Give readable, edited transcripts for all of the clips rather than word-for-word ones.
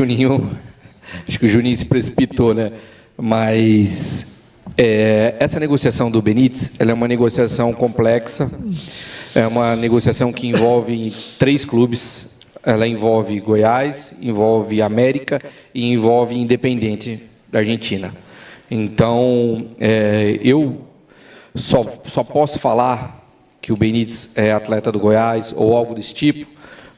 Juninho, acho que o Juninho se precipitou, né? Mas essa negociação do Benítez, ela é uma negociação complexa, é uma negociação que envolve 3 clubes, ela envolve Goiás, envolve América e envolve Independiente da Argentina. Então, eu só posso falar que o Benítez é atleta do Goiás ou algo desse tipo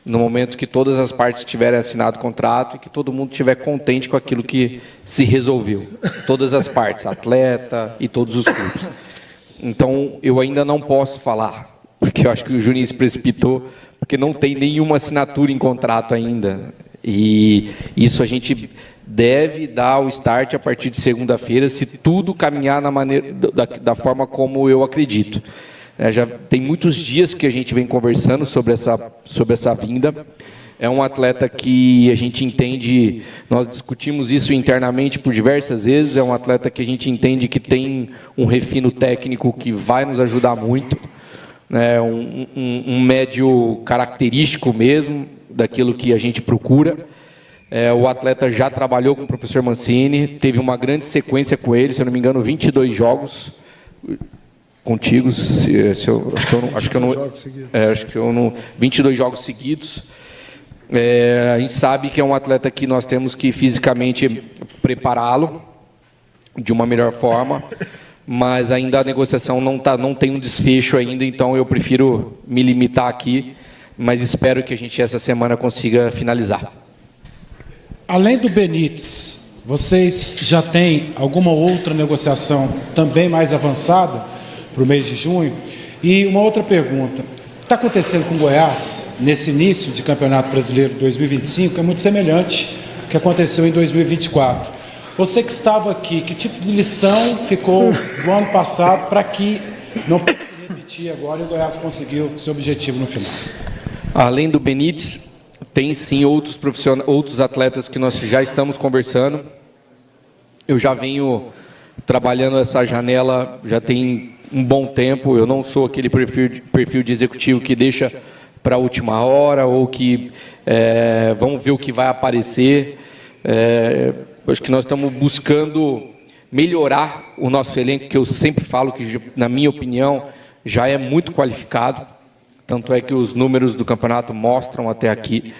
no momento que todas as partes tiverem assinado o contrato e que todo mundo estiver contente com aquilo que se resolveu. Todas as partes, atleta e todos os clubes. Então, eu ainda não posso falar, porque eu acho que o Juninho se precipitou, porque não tem nenhuma assinatura em contrato ainda. E isso a gente deve dar o start a partir de segunda-feira, se tudo caminhar da forma como eu acredito. Já tem muitos dias que a gente vem conversando sobre essa vinda. É um atleta que a gente entende, nós discutimos isso internamente por diversas vezes, é um atleta que a gente entende que tem um refino técnico que vai nos ajudar muito, né? Um médio característico mesmo, daquilo que a gente procura. O atleta já trabalhou com o professor Mancini, teve uma grande sequência com ele, se eu não me engano, 22 jogos contigo, acho que eu não 22 jogos seguidos. A gente sabe que é um atleta que nós temos que fisicamente prepará-lo de uma melhor forma, mas ainda a negociação não tem um desfecho ainda, então eu prefiro me limitar aqui, mas espero que a gente essa semana consiga finalizar. Além do Benítez, vocês já têm alguma outra negociação também mais avançada para o mês de junho? E uma outra pergunta: o que está acontecendo com o Goiás nesse início de Campeonato Brasileiro 2025 é muito semelhante ao que aconteceu em 2024. Você que estava aqui, que tipo de lição ficou do ano passado para que não possa se repetir agora e o Goiás conseguiu seu objetivo no final? Além do Benítez, tem sim outros atletas que nós já estamos conversando. Eu já venho trabalhando essa janela já tem um bom tempo. Eu não sou aquele perfil de executivo que deixa para a última hora ou que vamos ver o que vai aparecer. Acho que nós estamos buscando melhorar o nosso elenco, que eu sempre falo que, na minha opinião, já é muito qualificado. Tanto é que os números do campeonato mostram até aqui,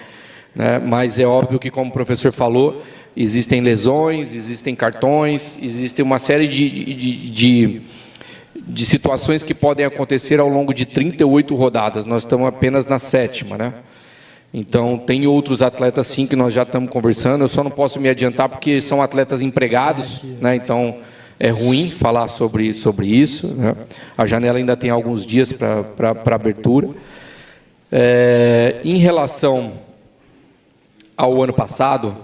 né? Mas é óbvio que, como o professor falou, existem lesões, existem cartões, existe uma série de situações que podem acontecer ao longo de 38 rodadas. Nós estamos apenas na 7ª, né? Então, tem outros atletas, sim, que nós já estamos conversando. Eu só não posso me adiantar porque são atletas empregados, né? Então, é ruim falar sobre isso, né? A janela ainda tem alguns dias para abertura. Em relação ao ano passado,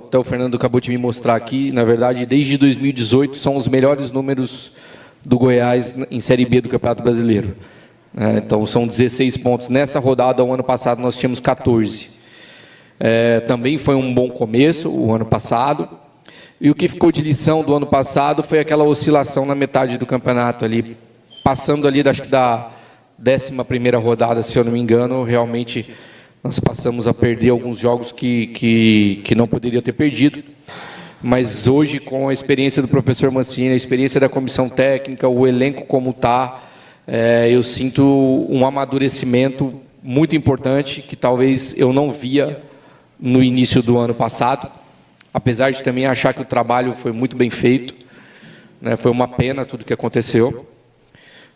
até o Fernando acabou de me mostrar aqui, na verdade, desde 2018 são os melhores números do Goiás em Série B do Campeonato Brasileiro. Então, são 16 pontos. Nessa rodada, o ano passado, nós tínhamos 14. Também foi um bom começo, o ano passado. E o que ficou de lição do ano passado foi aquela oscilação na metade do campeonato, ali, passando ali, acho que da 11ª rodada, se eu não me engano, realmente nós passamos a perder alguns jogos que não poderia ter perdido. Mas hoje, com a experiência do professor Mancini, a experiência da comissão técnica, o elenco como está, eu sinto um amadurecimento muito importante que talvez eu não via no início do ano passado, apesar de também achar que o trabalho foi muito bem feito, né? Foi uma pena tudo que aconteceu,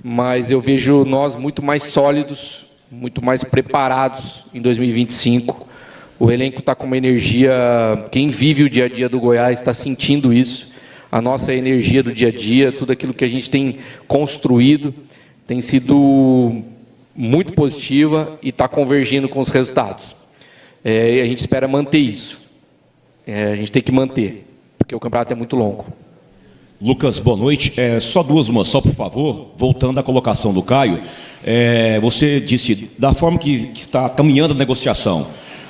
mas eu vejo nós muito mais sólidos, muito mais preparados em 2025. O elenco está com uma energia, quem vive o dia a dia do Goiás está sentindo isso, a nossa energia do dia a dia, tudo aquilo que a gente tem construído tem sido muito positiva e está convergindo com os resultados. A gente espera manter isso. A gente tem que manter, porque o campeonato é muito longo. Lucas, boa noite. Só por favor, voltando à colocação do Caio. Você disse, da forma que está caminhando a negociação,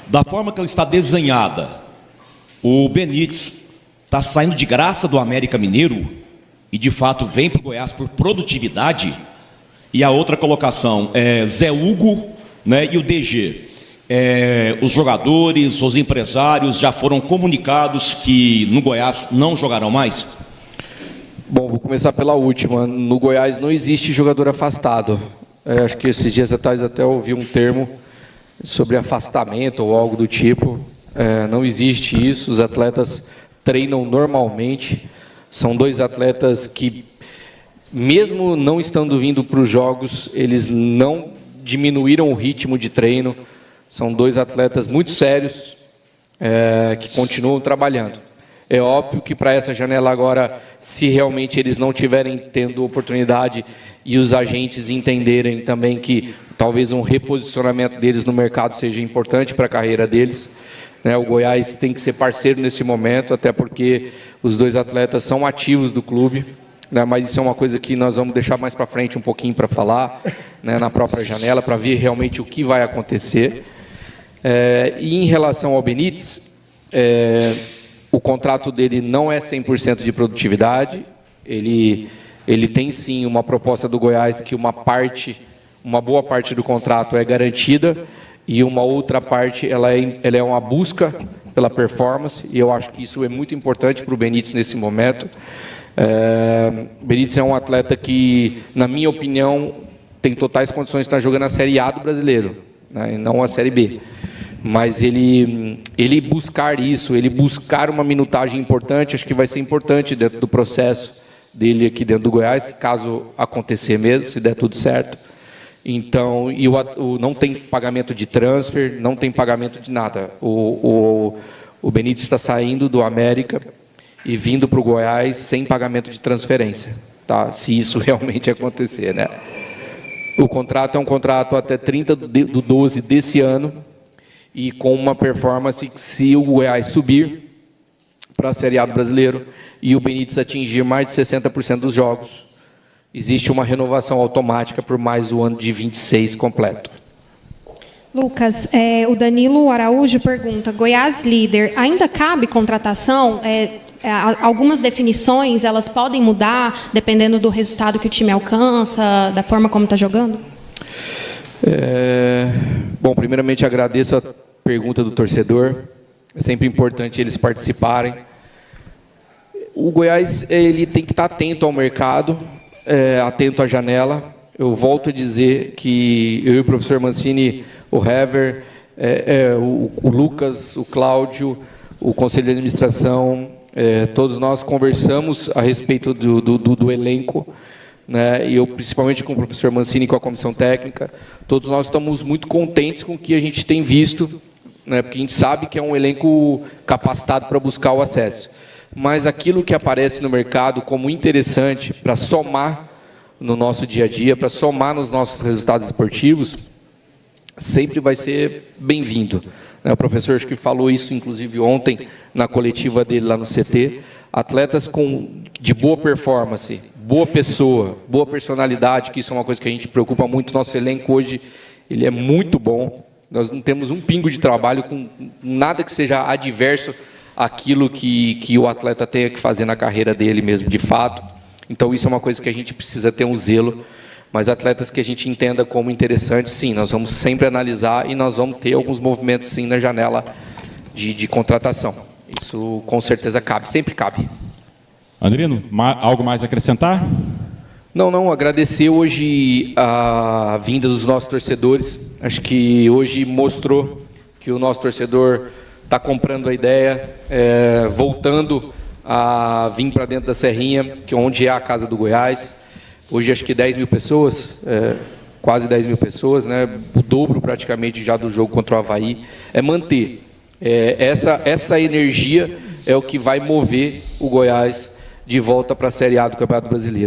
da forma que ela está desenhada, o Benítez está saindo de graça do América Mineiro e, de fato, vem para o Goiás por produtividade. E a outra colocação é Zé Hugo, né, e o DG. os jogadores, os empresários já foram comunicados que no Goiás não jogarão mais? Bom, vou começar pela última. No Goiás não existe jogador afastado. Acho que esses dias atrás até ouvi um termo sobre afastamento ou algo do tipo. Não existe isso. Os atletas treinam normalmente. São dois atletas que, mesmo não estando vindo para os jogos, eles não diminuíram o ritmo de treino. São dois atletas muito sérios, que continuam trabalhando. É óbvio que para essa janela agora, se realmente eles não tiverem tendo oportunidade e os agentes entenderem também que talvez um reposicionamento deles no mercado seja importante para a carreira deles, né? O Goiás tem que ser parceiro nesse momento, até porque os dois atletas são ativos do clube, né? Mas isso é uma coisa que nós vamos deixar mais para frente um pouquinho para falar, né? Na própria janela, para ver realmente o que vai acontecer. E em relação ao Benítez, o contrato dele não é 100% de produtividade. Ele tem sim uma proposta do Goiás que uma boa parte do contrato é garantida e uma outra parte ela é uma busca pela performance, e eu acho que isso é muito importante para o Benítez nesse momento. O Benítez é um atleta que, na minha opinião, tem totais condições de estar jogando a Série A do Brasileiro, né, e não a Série B. Mas ele buscar isso, ele buscar uma minutagem importante, acho que vai ser importante dentro do processo dele aqui dentro do Goiás, caso acontecer mesmo, se der tudo certo. Então, não tem pagamento de transfer, não tem pagamento de nada. O Benítez está saindo do América e vindo para o Goiás sem pagamento de transferência, tá? Se isso realmente acontecer, né? O contrato é um contrato até 30/12 desse ano, e com uma performance que, se o Goiás subir para a Série A do Brasileiro e o Benítez atingir mais de 60% dos jogos, existe uma renovação automática por mais o ano de 26 completo. Lucas, o Danilo Araújo pergunta: Goiás líder, ainda cabe contratação? Algumas definições, elas podem mudar dependendo do resultado que o time alcança, da forma como está jogando? Bom, primeiramente agradeço a pergunta do torcedor. É sempre importante eles participarem. O Goiás ele tem que estar atento ao mercado, atento à janela. Eu volto a dizer que eu e o professor Mancini, o Hever, o Lucas, o Cláudio, o Conselho de Administração, todos nós conversamos a respeito do elenco, né? E eu, principalmente com o professor Mancini e com a comissão técnica, todos nós estamos muito contentes com o que a gente tem visto, né? Porque a gente sabe que é um elenco capacitado para buscar o acesso. Mas aquilo que aparece no mercado como interessante para somar no nosso dia a dia, para somar nos nossos resultados esportivos, sempre vai ser bem-vindo. O professor acho que falou isso, inclusive, ontem, na coletiva dele lá no CT. Atletas de boa performance, boa pessoa, boa personalidade, que isso é uma coisa que a gente preocupa muito. Nosso elenco hoje ele é muito bom. Nós não temos um pingo de trabalho com nada que seja adverso àquilo que o atleta tenha que fazer na carreira dele mesmo, de fato. Então, isso é uma coisa que a gente precisa ter um zelo. Mas atletas que a gente entenda como interessantes, sim, nós vamos sempre analisar e nós vamos ter alguns movimentos, sim, na janela de contratação. Isso, com certeza, cabe, sempre cabe. Andrino, algo mais a acrescentar? Não, agradecer hoje a vinda dos nossos torcedores. Acho que hoje mostrou que o nosso torcedor está comprando a ideia, voltando a vir para dentro da Serrinha, que onde é a casa do Goiás. Hoje acho que 10 mil pessoas, quase 10 mil pessoas, né? O dobro praticamente já do jogo contra o Avaí. Manter essa energia é o que vai mover o Goiás de volta para a Série A do Campeonato Brasileiro.